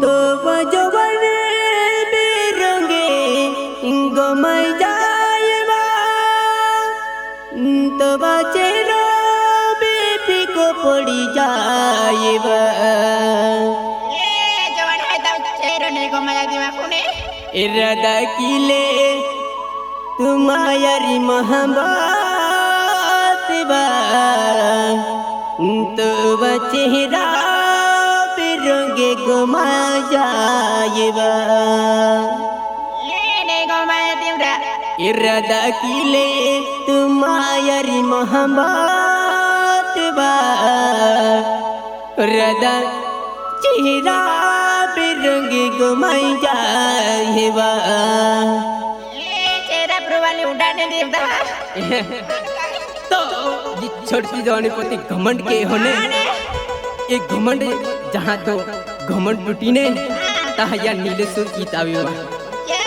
तो बजवन बिरंगे गमय जायबा तो बचेरो बेपी को पड़ी जायबा ये जवान है तो चेहरे ने गमय दिवा कोने इरादा किले तुम्हारी मोहब्बत बा तो बचेरा बिरंगे गमा जायबा ये ने गमय दिवरा इरादा किले तुम्हारी मोहब्बत बा इरादा चेहरा बिरंगे गमा जायबा ये चेहरा प्रवाली उड़ाने देवदा तो ये छोटी जवानी पति घमंड के होने एक घमंड जहाँ तो घमंड टूटी ने ताया नीलेश्वर की तावीवा ये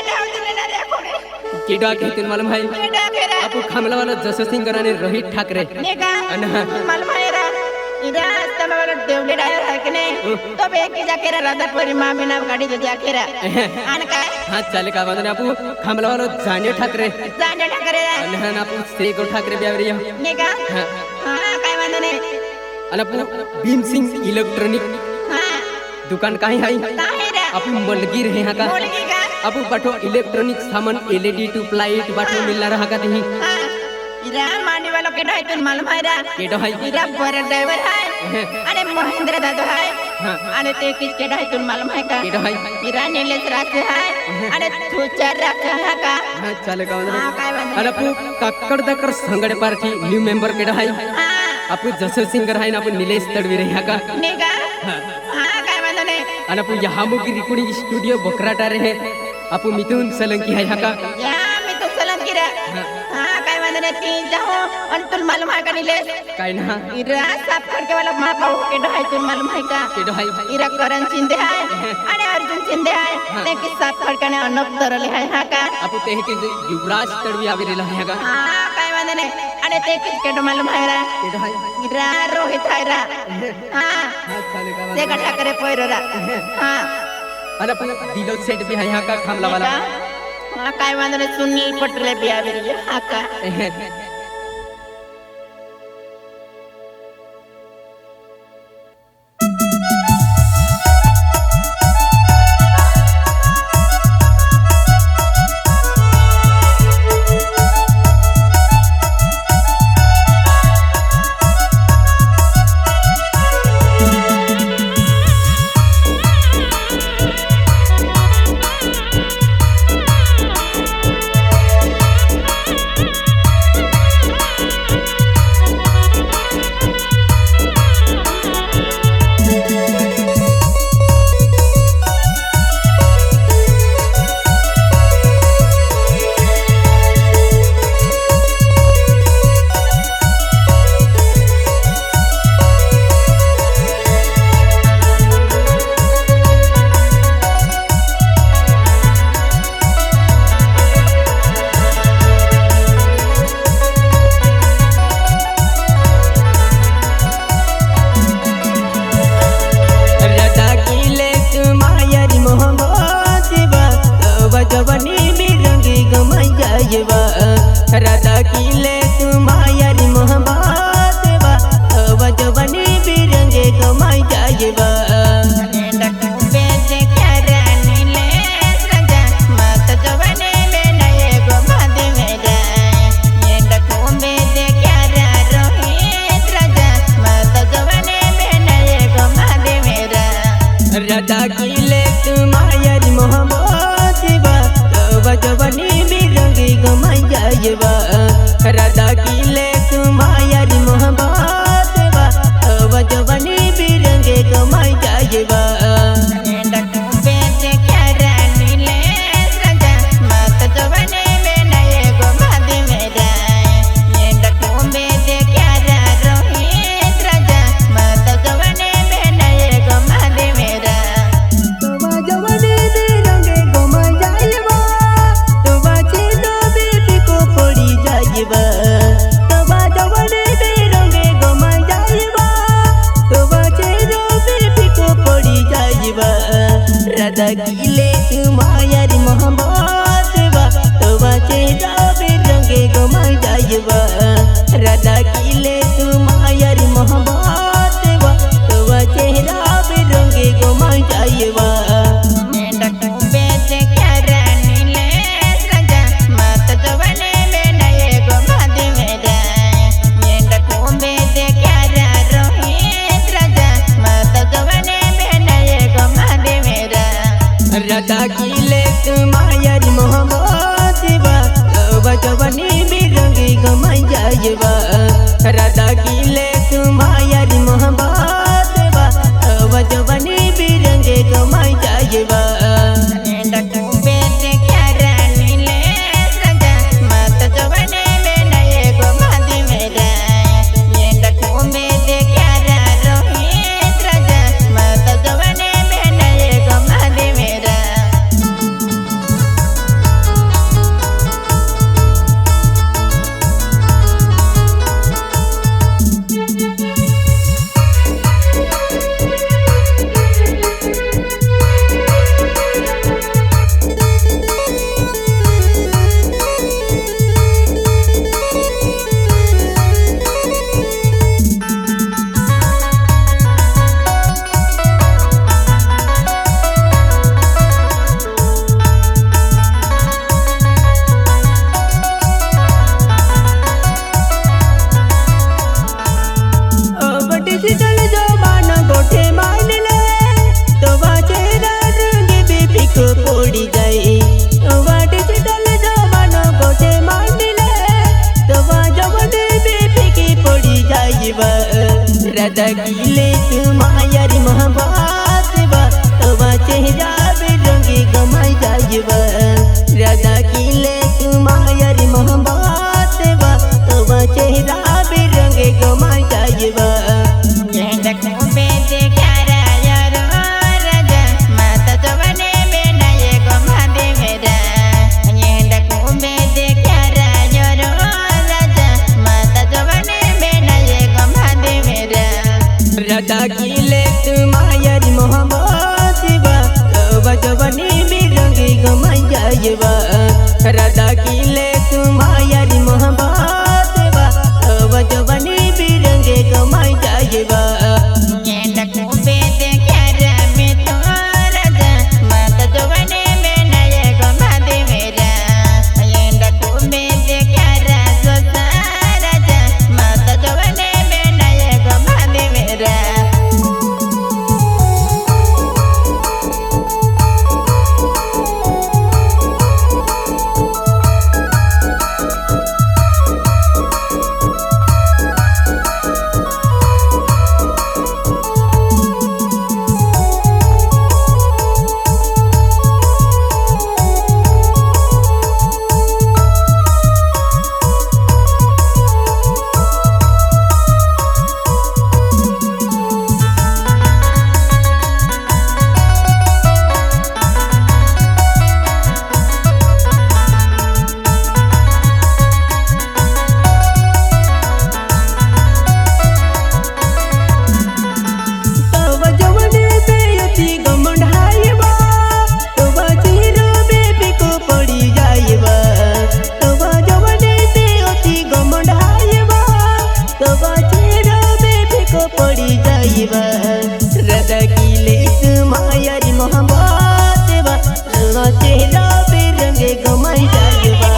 डाउन ना देखो ने केडा कहते मालूम है केडा केरा आपको खामला वाला जसवंत सिंह कराने रोहित ठाकरे नेगा अनहा मलमायरा इरा तब वाला देवले डायर है कि नहीं तो बेकी जाकेरा राधा परी मां में ना गाड़ी जो जाकेरा आन का हाँ चले का बांधने आपको खामला वाला जाने ठाकरे जाने ठाकरे अनहा ना आपको श्री को ठाकरे ब्यावरिया नेगा हाँ हां काय वांदने अनपू भीम सिंह इलेक्ट्रॉनिक हां दुकान कहीं है काहेरा आपू मलगी रहे यहाँ का बोलगी का आपू बाटो इलेक्ट्रॉनिक सामान एलईडी ट्यूब लाइट बाटो मिलना रहा का नहीं हां इरा मांडी वालों के ढाई तुम मालूम है रा केडो है इरा बड़ा ड्राइवर है अरे महेंद्र दादा है अरे ते किसके ढाई तुम मालूम है का केडो है इरा नीलेश राज है अरे तू चर रखा है का हाँ चले का हां काय वांदने अरे आपू कक्कड़ दकर संगड़ पार्टी न्यू मेंबर केडो है हां आपू जसवंत सिंह है ना आपू नीलेश तड़वी रहे का नेगा हां काय वांदने अन आपू यहाँ की रिकॉर्डिंग स्टूडियो बकराटा रहे आपू मिथुन सोलंकी है यहाँ का या मी तो सलाम किरा हां काय वांदने तीन जाओ और तुम मालूम है का नीलेश काय ना इरा साफ करके वाला मां पाऊ के ढाई तुम मालूम है का केडो है इरा करण शिंदे है अरे अर्जुन शिंदे है ते कि साफ करके ने अनक तरले है हां का आपू ते के युवराज तड़वी आवे रहे यहाँ का हां काय वांदने अरे ते किसके मालूम है रा केडो है इरा रोहित है रा हां हाँ चले का ते गठा करे पोइरो रा हां अन आपू दिलो सेट भी है यहाँ का खामला वाला हां काय वांदने सुनील पटले भी आवे रे हां का राधा कीले तुम्हारी मोहब्बत बा तवा चेहरा बेरंगी गमाई जाइबा राधा कीले तुम्हारी मोहब्बत बा तवा चेहरा बेरंगी गमाई जाइबा राधा कीले तुम्हारी मोहब्बत बा तवा जवानी बेरंगी गमाई जाइबा राधा कीले तुम्हारी मोहब्बत बा तवा जवानी बेरंगी गमाई जाइबा राधा कीले तुम्हारी मोहब्बत बा तवा चेहरा बेरंगी गमाई जाइबा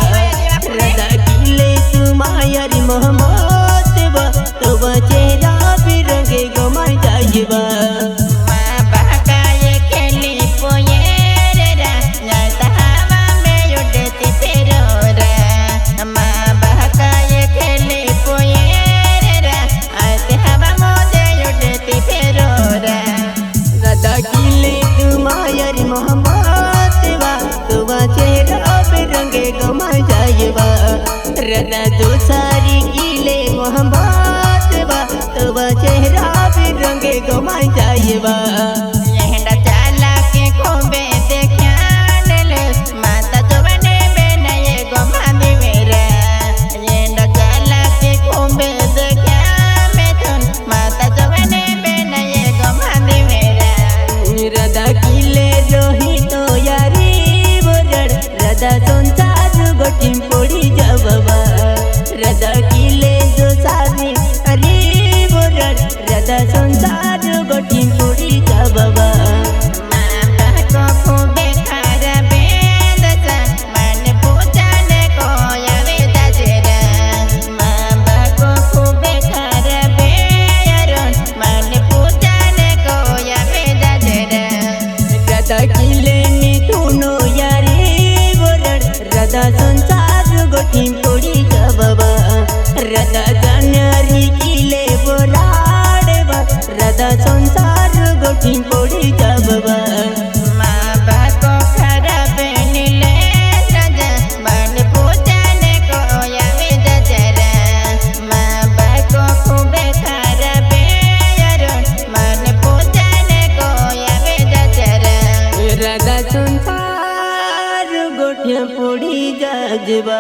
राधा कीले तुम्हारी मोहब्बत बा तवा चेहरा बेरंगी गमाई जाइबा मोहब्बत बा तवा चेहरा बेरंगी गमाई जाइबा राधा दूसरी कीले मोहब्बत बा तवा चेहरा बेरंगी गमाई जाइबा राधा कीले रोही तो यारी बोरड़ राधा संसार गोटी पड़ी जाबा राधा कीले जो सारी अरे बोरड़ राधा संसार गोटी पड़ी जाबा राधा संसार गोटी पड़ी जाबा राधा जानारी कीले बोराड़ बा राधा संसार गोटी पड़ी जाबा राधा संसार गोटिया पड़ी जाजबा।